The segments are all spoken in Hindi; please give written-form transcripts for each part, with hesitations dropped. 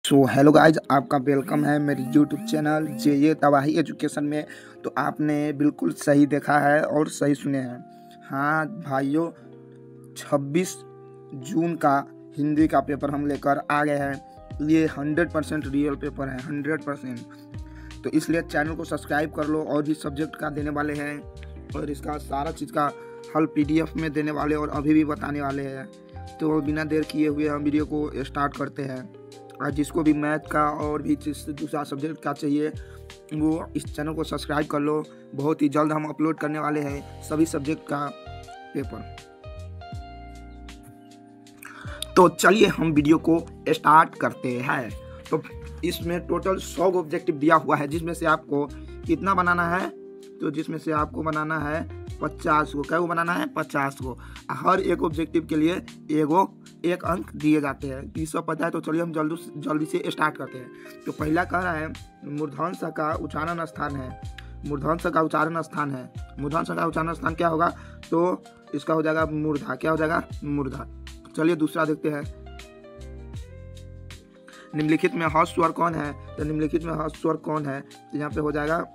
सो हेलो गाइज, आपका वेलकम है मेरे यूट्यूब चैनल जे तबाही एजुकेशन में। तो आपने बिल्कुल सही देखा है और सही सुने हैं। हाँ भाइयों, 26 जून का हिंदी का पेपर हम लेकर आ गए हैं। ये 100% रियल पेपर है, 100%। तो इसलिए चैनल को सब्सक्राइब कर लो। और भी सब्जेक्ट का देने वाले हैं और इसका सारा चीज़ का हल PDF में देने वाले और अभी भी बताने वाले हैं। तो बिना देर किए हुए हम वीडियो को स्टार्ट करते हैं। और जिसको भी मैथ का और भी दूसरा सब्जेक्ट का चाहिए वो इस चैनल को सब्सक्राइब कर लो। बहुत ही जल्द हम अपलोड करने वाले हैं सभी सब्जेक्ट का पेपर। तो चलिए हम वीडियो को स्टार्ट करते हैं। तो इसमें टोटल 100 ऑब्जेक्टिव दिया हुआ है, जिसमें से आपको कितना बनाना है? तो जिसमें से आपको बनाना है 50 को। क्या बनाना है? 50 को। हर एक ऑब्जेक्टिव के लिए एक अंक दिए जाते हैं। 300 पता है। तो चलिए हम जल्दी से स्टार्ट करते हैं। तो पहला कह रहा है मूर्धन्य का उच्चारण स्थान है। मूर्धन्य का उच्चारण स्थान है। मूर्धन्य का उच्चारण स्थान क्या होगा? तो इसका हो जाएगा मूर्धा। क्या हो जाएगा? मूर्धा। चलिए दूसरा देखते हैं। निम्नलिखित में हर्ष स्वर कौन है? तो निम्नलिखित में हर्ष स्वर कौन है? तो यहाँ पे हो जाएगा,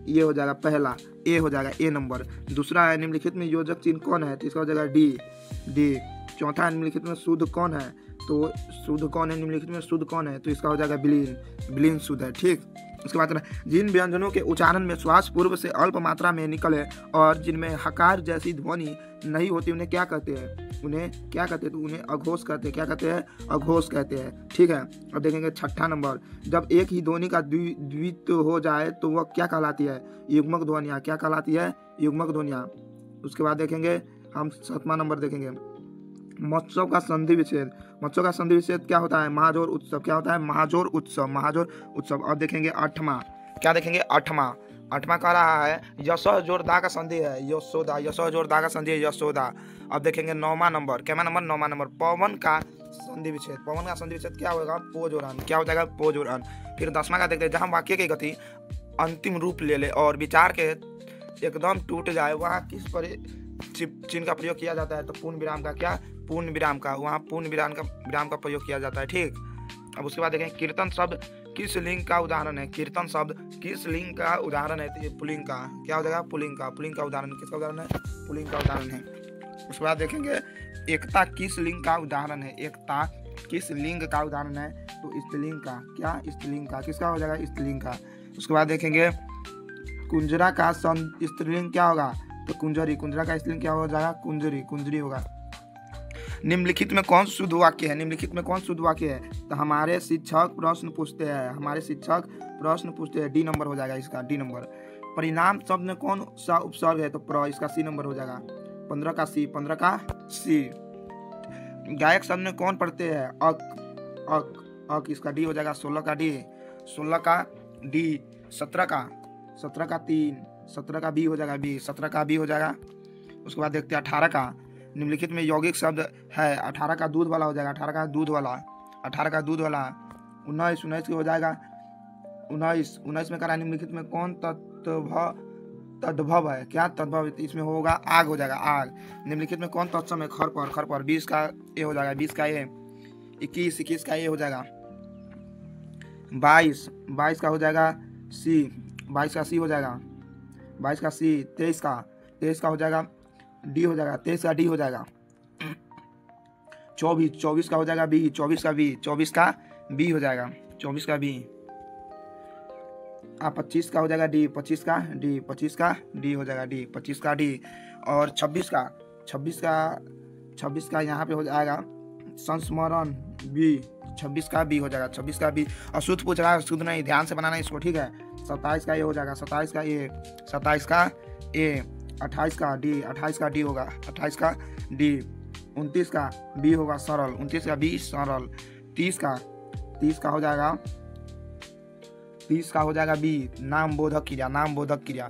ये हो जाएगा पहला, ए हो जाएगा, ए नंबर। दूसरा है निम्नलिखित में योजक चिन्ह कौन है? तो इसका हो जाएगा डी। चौथा है निम्नलिखित में शुद्ध कौन है? तो शुद्ध कौन है? निम्नलिखित में शुद्ध कौन है? तो इसका हो जाएगा विलीन शुद्ध है। ठीक। उसके बाद जिन व्यंजनों के उच्चारण में श्वास पूर्व से अल्प मात्रा में निकले और जिनमें हकार जैसी ध्वनि नहीं होती उन्हें क्या कहते हैं? तो उन्हें अघोष कहते हैं। क्या कहते हैं? अघोष कहते हैं। ठीक है। अब देखेंगे छठा नंबर। जब एक ही ध्वनि का द्वित्व हो जाए तो वह क्या कहलाती है? युग्मक ध्वनियाँ। क्या कहलाती है? युग्मक ध्वनियाँ। उसके बाद देखेंगे हम 7वां नंबर देखेंगे, महोत्सव का संधि विच्छेद। महोत्सव का संधि विच्छेद क्या होता है? महाजोर उत्सव। क्या होता है? महाजोर उत्सव। और देखेंगे 8वां। क्या देखेंगे? 8वां कह रहा है यशो जोर दा का संधि है, यशोदा। यशो जोर दा का संधि है, यशोदा। अब देखेंगे 9वां नंबर। क्या नंबर? 9वां नंबर, पवन का संधि विच्छेद। पवन का संधि विच्छेद क्या होगा? पोजोरन। क्या हो जाएगा? पोजोरन। फिर 10वां का देखते हैं, जहाँ वाक्य की गति अंतिम रूप ले ले और विचार के एकदम टूट जाए वहाँ किस पर चिन्ह का प्रयोग किया जाता है? तो पूर्ण विराम का। क्या? पूर्ण विराम का। वहाँ पूर्ण विराम का प्रयोग किया जाता है। ठीक। अब उसके बाद देखें कीर्तन शब्द किस लिंग का उदाहरण है? कीर्तन शब्द किस लिंग का उदाहरण है? तो ये पुल्लिंग का। क्या हो जाएगा? पुल्लिंग का। पुल्लिंग का उदाहरण किसका उदाहरण है? पुल्लिंग का उदाहरण है। उसके बाद देखेंगे एकता किस लिंग का उदाहरण है? एकता किस लिंग का उदाहरण है? तो स्त्रीलिंग का। क्या? स्त्रीलिंग का। किसका हो जाएगा? स्त्रीलिंग का। उसके बाद देखेंगे कुंजरा का स्त्रीलिंग क्या होगा? तो कुंजरी। कुंजरा का स्त्रीलिंग क्या हो जाएगा? कुंजरी होगा। निम्नलिखित में कौन शुद्ध वाक्य है? निम्नलिखित में कौन शुद्ध वाक्य है? तो हमारे शिक्षक प्रश्न पूछते हैं। डी नंबर हो जाएगा इसका, डी नंबर। परिणाम शब्द में कौन सा उपसर्ग है? तो प्र। इसका सी नंबर हो जाएगा। 15 का सी। गायक शब्द में कौन पढ़ते हैं? अक। इसका डी हो जाएगा। 16 का डी। 16 का डी। 17 का 3। 17 का बी हो जाएगा, बी। 17 का बी हो जाएगा। उसके बाद देखते हैं 18 का। निम्नलिखित में यौगिक शब्द है। 18 का दूध वाला हो जाएगा। 18 का दूध वाला। 19 हो जाएगा। 19 में कह रहा है निम्नलिखित में कौन तद्भव है? क्या तद्भव? इसमें होगा आग हो जाएगा, आग। निम्नलिखित में कौन तत्सम है? खर पर। 20 का ए हो जाएगा, 20 का ए। 21 का ए हो जाएगा। 22 का हो जाएगा सी। 22 का सी हो जाएगा। 22 का सी। 23 का हो जाएगा डी हो जाएगा। 23 का डी हो जाएगा। 24 का हो जाएगा बी। 24 का बी। 24 का बी हो जाएगा। 24 का बी। 25 का हो जाएगा डी। 25 का डी। 25 का डी हो जाएगा, डी। 25 का डी। और 26 का यहाँ पे हो जाएगा संस्मरण बी। 26 का बी हो जाएगा। 26 का बी। और शुद्ध पूछ रहा है, शुद्ध नहीं, ध्यान से बनाना इसको। ठीक है। 27 का ये हो जाएगा। 27 का ए। 27 का ए। 28 का डी। 28 का डी होगा। 28 का डी। 29 का बी होगा, सरल। 29 का बी, सरल। 30 का हो जाएगा। 30 का हो जाएगा बी, नाम बोधक क्रिया।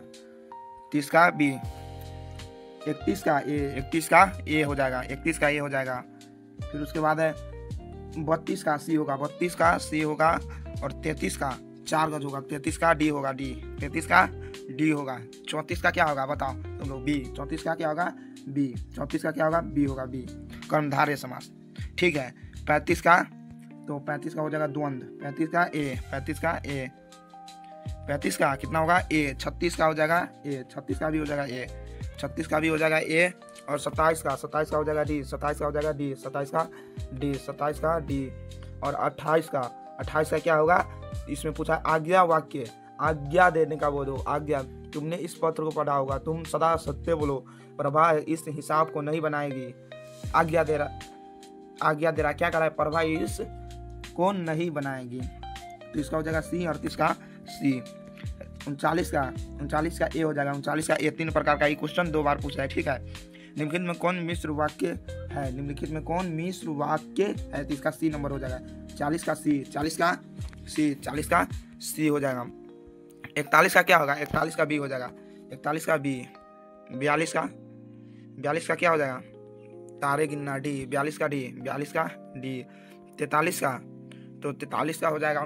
30 का बी। 31 का ए। 31 का ए हो जाएगा। 31 का ए हो जाएगा। फिर उसके बाद है 32 का सी होगा। 32 का सी होगा। और 33 का 4 गज होगा। 33 का डी होगा, डी। 33 का डी होगा। 34 का क्या होगा? बताओ तुम लोग। बी। 34 का क्या होगा? बी। 34 का क्या होगा? बी होगा, बी। कर्मधारय समास। ठीक है। 35 का तो 35 का हो जाएगा द्वंद्व, 35 का ए, 35 का ए, 35 का कितना होगा ए, 36 का हो जाएगा ए, 36 का भी हो जाएगा ए, 36 का भी हो जाएगा ए, और 27 का हो जाएगा डी, 27 का हो जाएगा डी, 27 का डी, 27 का डी, और 28 का क्या होगा, इसमें पूछा आज्ञा वाक्य, आज्ञा देने का बोलो, आज्ञा। तुमने इस पत्र को पढ़ा होगा, तुम सदा सत्य बोलो, प्रभा इस हिसाब को नहीं बनाएगी। आज्ञा दे रहा क्या कर रहा है, प्रभा इस को नहीं बनाएगी, तो इसका हो जाएगा सी, 38 का सी, 39 का ए हो जाएगा, 39 का ए। 3 प्रकार का ये क्वेश्चन 2 बार पूछा है, ठीक है। निम्नलिखित में कौन मिश्र वाक्य है, निम्नलिखित में कौन मिश्र वाक्य है, तो इसका सी नंबर हो जाएगा, 40 का सी, 40 का सी, 40 का सी हो जाएगा। 41 का क्या होगा, 41 का बी हो जाएगा, 41 का बी, 42 का क्या हो जाएगा, तारे गिनना डी, 42 का डी, 42 का डी, 43 का, तो 43 का हो जाएगा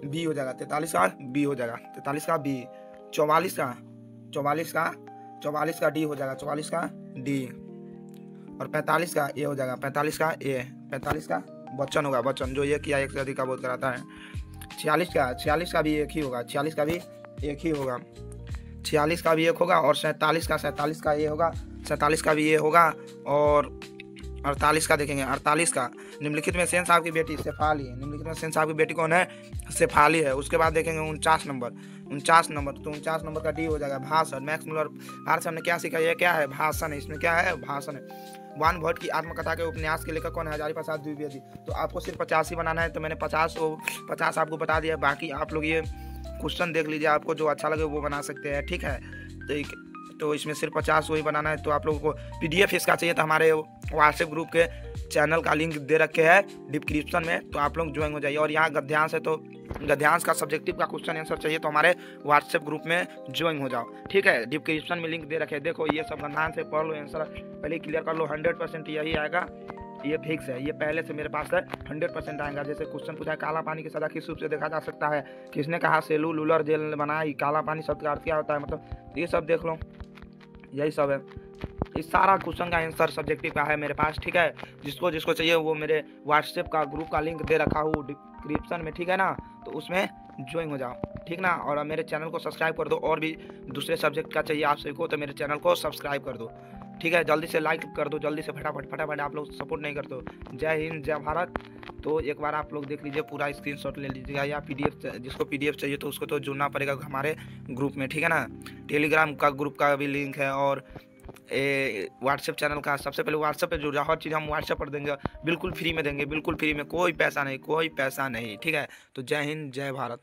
बी हो जाएगा, 43 का बी हो जाएगा, 43 का बी, 44 का डी हो जाएगा, 44 का डी, और 45 का ए हो जाएगा, 45 का ए, 45 का वचन होगा, वचन जो एक या एक से अधिक का बोध कराता है। 46 का भी एक ही होगा, 46 का भी एक ही होगा, 46 का भी एक होगा, और 47 का ये होगा, 47 का भी ये होगा, और 48 का देखेंगे, 48 का निम्नलिखित में सेन साहब की बेटी शेफाली है, निम्नलिखित में सेन साहब की बेटी कौन है, शेफाली है। उसके बाद देखेंगे 49 नंबर, तो 49 नंबर का डी हो जाएगा भाषण। मैक्स मुलर भारत ने क्या सीखा, ये क्या है, भाषण है, इसमें क्या है, भाषण है। वान भट्ट की आत्मकथा के उपन्यास के लेखक कौन है, हजारी प्रसाद द्विवेदी। तो आपको सिर्फ 50 ही बनाना है, तो मैंने 50 आपको बता दिया, बाकी आप लोग ये क्वेश्चन देख लीजिए, आपको जो अच्छा लगे वो बना सकते हैं, ठीक है। तो इसमें सिर्फ 50 वही बनाना है। तो आप लोगों को PDF इसका चाहिए तो हमारे व्हाट्सएप ग्रुप के चैनल का लिंक दे रखे हैं डिस्क्रिप्शन में, तो आप लोग ज्वाइन हो जाइए। और यहाँ गद्यांश है, तो गद्यांश का सब्जेक्टिव का क्वेश्चन आंसर चाहिए तो हमारे व्हाट्सएप ग्रुप में ज्वाइन हो जाओ, ठीक है। डिस्क्रिप्शन में लिंक दे रखे हैं, देखो ये सब गद्यांश से पढ़ लो, आंसर पहले क्लियर कर लो। 100% यही आएगा, ये फिक्स है, ये पहले से मेरे पास है, 100% आएगा। जैसे क्वेश्चन पूछा है, काला पानी की सदा किस रूप से देखा जा सकता है, किसने कहा सेलुलर जेल ने बनाई, काला पानी शब्द का अर्थ क्या होता है, मतलब ये सब देख लो, यही सब है। इस सारा क्वेश्चन का आंसर सब्जेक्टिव का है मेरे पास, ठीक है। जिसको चाहिए वो मेरे व्हाट्सएप का ग्रुप का लिंक दे रखा हूँ डिस्क्रिप्शन में, ठीक है ना, तो उसमें ज्वाइन हो जाओ, ठीक ना। और मेरे चैनल को सब्सक्राइब कर दो, और भी दूसरे सब्जेक्ट का चाहिए आप सभी को तो मेरे चैनल को सब्सक्राइब कर दो, ठीक है। जल्दी से लाइक कर दो, जल्दी से फटाफट, आप लोग सपोर्ट नहीं करते हो। जय हिंद, जय भारत। तो एक बार आप लोग देख लीजिए, पूरा स्क्रीनशॉट ले लीजिएगा, या PDF, जिसको PDF चाहिए तो उसको तो जुड़ना पड़ेगा हमारे ग्रुप में, ठीक है ना। टेलीग्राम का ग्रुप का भी लिंक है, और व्हाट्सएप चैनल का। सबसे पहले व्हाट्सएप पे जुड़ जाओ, हर चीज़ हम व्हाट्सएप पर देंगे, बिल्कुल फ्री में देंगे, बिल्कुल फ्री में, कोई पैसा नहीं, ठीक है। तो जय हिंद, जय भारत।